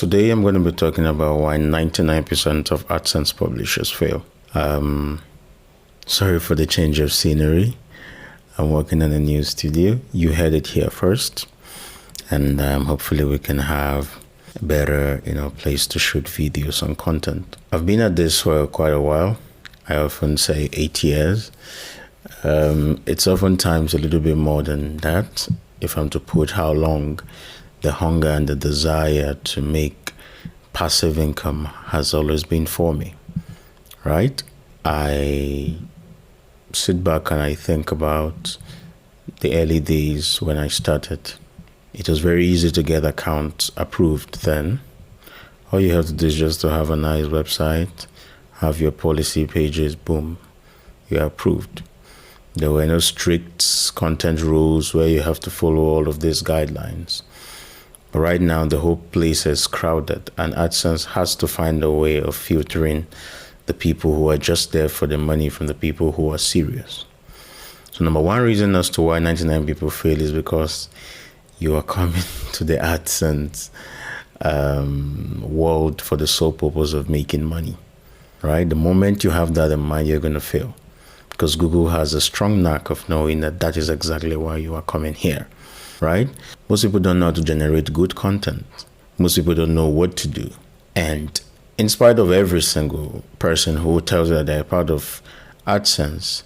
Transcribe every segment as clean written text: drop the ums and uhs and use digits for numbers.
Today I'm going to be talking about why 99% of AdSense publishers fail. Sorry for the change of scenery. I'm working in a new studio. You heard it here first. And hopefully we can have a better, place to shoot videos and content. I've been at this for quite a while. I often say 8 years. It's oftentimes a little bit more than that, if I'm to put how long the hunger and the desire to make passive income has always been for me, right? I sit back and I think about the early days when I started. It was very easy to get accounts approved then. All you have to do is just to have a nice website, have your policy pages, boom, you're approved. There were no strict content rules where you have to follow all of these guidelines. But right now, the whole place is crowded, and AdSense has to find a way of filtering the people who are just there for the money from the people who are serious. So number one reason as to why 99 people fail is because you are coming to the AdSense world for the sole purpose of making money, right? The moment you have that in mind, you're going to fail, because Google has a strong knack of knowing that that is exactly why you are coming here, right? Most people don't know how to generate good content. Most people don't know what to do. And in spite of every single person who tells you that they're part of AdSense,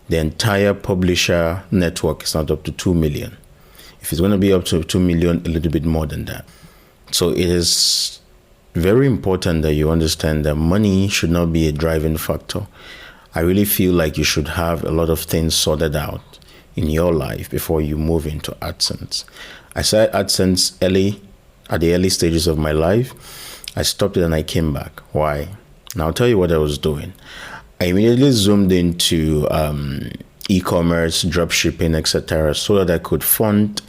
the entire publisher network is not up to 2 million. If it's going to be up to 2 million, a little bit more than that. So it is very important that you understand that money should not be a driving factor. I really feel like you should have a lot of things sorted out in your life before you move into AdSense. I started AdSense at the early stages of my life. I stopped it and I came back. Why? Now I'll tell you what I was doing. I immediately zoomed into e-commerce, dropshipping, etc., so that I could fund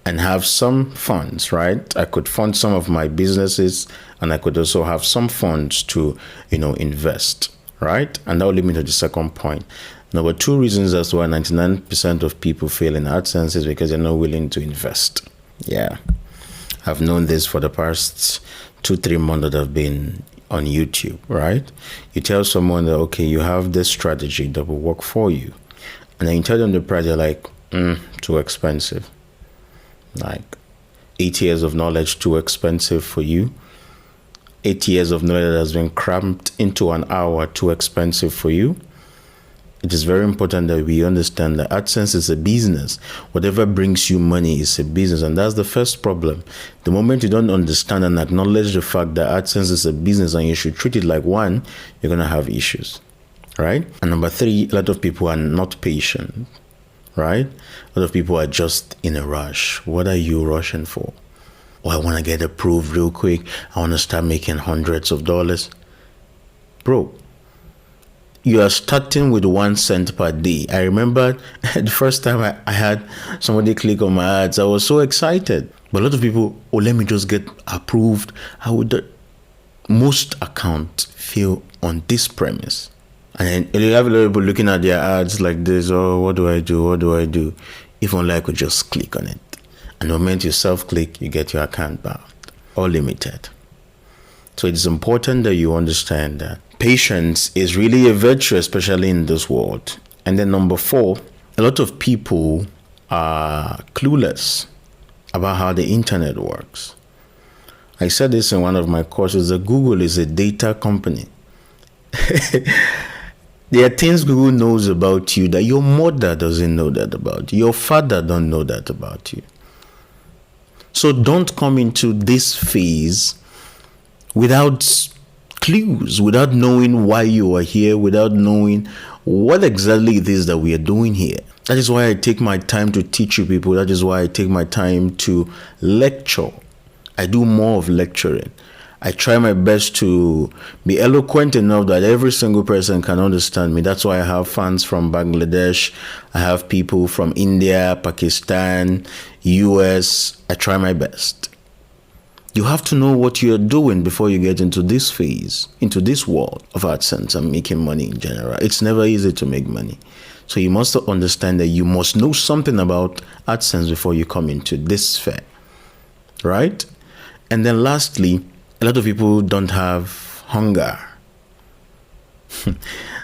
and have some funds, right? I could fund some of my businesses, and I could also have some funds to, invest, right? And that will lead me to the second point. Number two reasons as to why 99% of people fail in AdSense is because they're not willing to invest. Yeah. I've known this for the past 2-3 months that I've been on YouTube, right? You tell someone that, okay, you have this strategy that will work for you. And then you tell them the price, they're like, too expensive. Like 8 years of knowledge, too expensive for you. 8 years of knowledge that has been cramped into an hour, too expensive for you. It is very important that we understand that AdSense is a business. Whatever brings you money is a business, and that's the first problem. The moment you don't understand and acknowledge the fact that AdSense is a business and you should treat it like one, you're going to have issues, right? And number three, a lot of people are not patient, right? A lot of people are just in a rush. What are you rushing for? Oh, I want to get approved real quick. I want to start making hundreds of dollars. Bro, you are starting with 1 cent per day. I remember the first time I had somebody click on my ads, I was so excited. But a lot of people, let me just get approved. How would most accounts fail on this premise? And then you have a lot of people looking at their ads like this, oh, what do I do? What do I do? If only I could just click on it. And the moment you self-click, you get your account bound or limited. So it's important that you understand that patience is really a virtue, especially in this world. And then number 4, a lot of people are clueless about how the internet works. I said this in one of my courses, that Google is a data company. There are things Google knows about you that your mother doesn't know that about you. Your father don't know that about you. So don't come into this phase without clues, without knowing why you are here, without knowing what exactly it is that we are doing here. That is why I take my time to teach you people. That is why I take my time to lecture. I do more of lecturing. I try my best to be eloquent enough that every single person can understand me. That's why I have fans from Bangladesh. I have people from India, Pakistan, US. I try my best. You have to know what you're doing before you get into this phase, into this world of AdSense and making money in general. It's never easy to make money. So you must understand that you must know something about AdSense before you come into this sphere, right? And then lastly, A lot of people don't have hunger.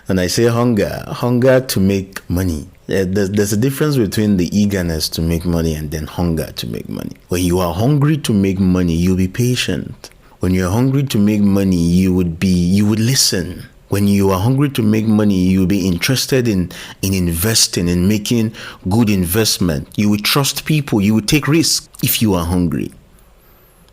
And I say hunger to make money. There's a difference between the eagerness to make money and then hunger to make money. When you are hungry to make money, you'll be patient. When you're hungry to make money, you would listen. When you are hungry to make money, you'll be interested in investing, in making good investment. You will trust people. You will take risks if you are hungry.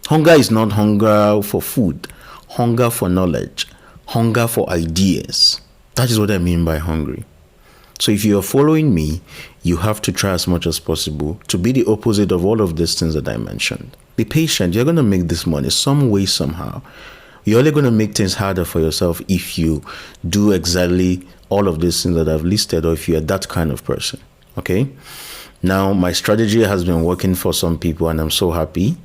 Hunger is not hunger for food. Hunger for knowledge. Hunger for ideas. That is what I mean by hungry. So if you are following me, you have to try as much as possible to be the opposite of all of these things that I mentioned. Be patient. You're going to make this money some way, somehow. You're only going to make things harder for yourself if you do exactly all of these things that I've listed, or if you're that kind of person. Okay? Now, my strategy has been working for some people, and I'm so happy.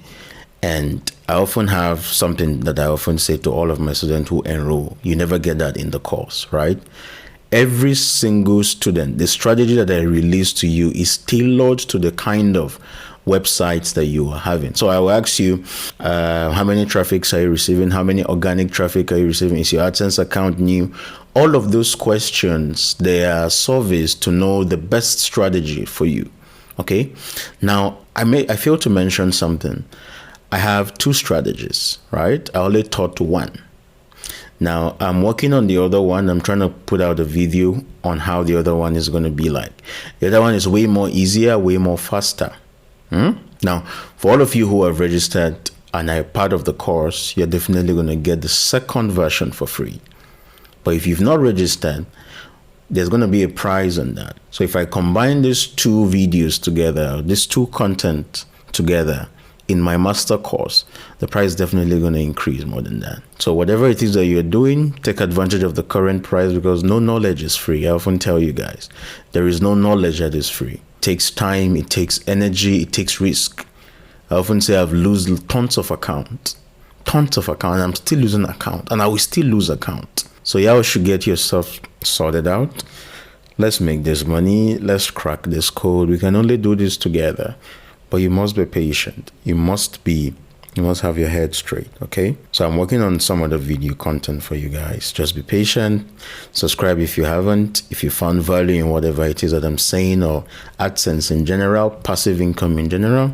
And I often have something that I often say to all of my students who enroll. You never get that in the course, right? Every single student, the strategy that I release to you is tailored to the kind of websites that you are having. So I will ask you, how many traffics are you receiving? How many organic traffic are you receiving? Is your AdSense account new? All of those questions, they are surveys to know the best strategy for you. Okay. Now, I failed to mention something. I have two strategies, right? I only taught one. Now, I'm working on the other one. I'm trying to put out a video on how the other one is going to be like. The other one is way more easier, way more faster. Now, for all of you who have registered and are part of the course, you're definitely going to get the second version for free. But if you've not registered, there's going to be a prize on that. So if I combine these two videos together, these two content together, in my master course, the price is definitely going to increase more than that. So whatever it is that you're doing, take advantage of the current price, because no knowledge is free. I often tell you guys, there is no knowledge that is free. It takes time, it takes energy, it takes risk. I often say I've lost tons of accounts, and I'm still losing account, and I will still lose account. So y'all should get yourself sorted out. Let's make this money. Let's crack this code. We can only do this together. But you must be patient. You must have your head straight, okay? So I'm working on some other video content for you guys. Just be patient. Subscribe if you haven't. If you found value in whatever it is that I'm saying, or AdSense in general, passive income in general,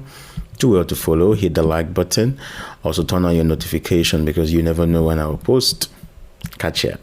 do well to follow. Hit the like button. Also turn on your notification, because you never know when I will post. Catch ya.